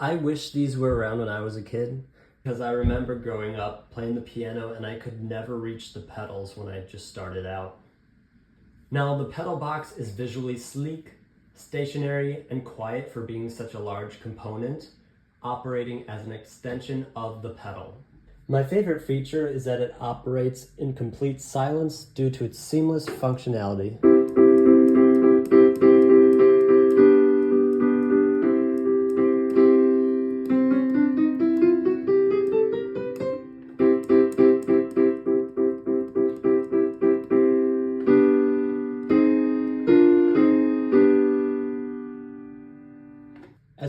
I wish these were around when I was a kid, because I remember growing up playing the piano and I could never reach the pedals when I just started out. Now, the pedal box is visually sleek, stationary, and quiet for being such a large component, operating as an extension of the pedal. My favorite feature is that it operates in complete silence due to its seamless functionality.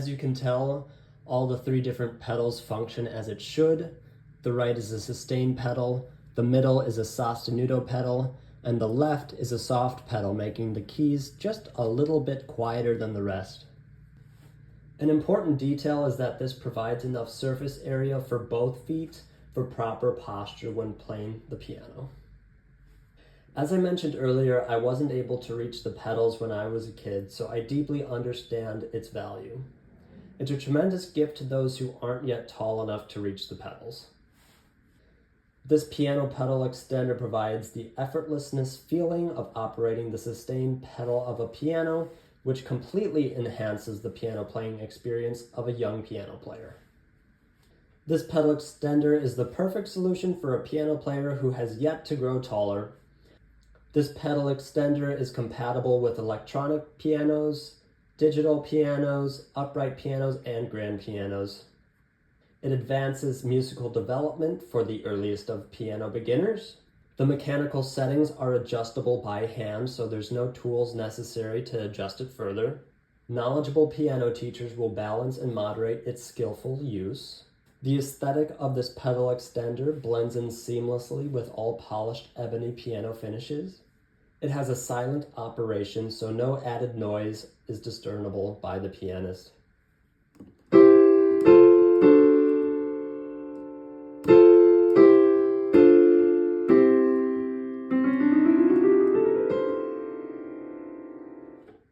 As you can tell, all the three different pedals function as it should. The right is a sustain pedal, the middle is a sostenuto pedal, and the left is a soft pedal, making the keys just a little bit quieter than the rest. An important detail is that this provides enough surface area for both feet for proper posture when playing the piano. As I mentioned earlier, I wasn't able to reach the pedals when I was a kid, so I deeply understand its value. It's a tremendous gift to those who aren't yet tall enough to reach the pedals. This piano pedal extender provides the effortlessness feeling of operating the sustain pedal of a piano, which completely enhances the piano playing experience of a young piano player. This pedal extender is the perfect solution for a piano player who has yet to grow taller. This pedal extender is compatible with electronic pianos, digital pianos, upright pianos, and grand pianos. It advances musical development for the earliest of piano beginners. The mechanical settings are adjustable by hand, so there's no tools necessary to adjust it further. Knowledgeable piano teachers will balance and moderate its skillful use. The aesthetic of this pedal extender blends in seamlessly with all polished ebony piano finishes. It has a silent operation, so no added noise is discernible by the pianist.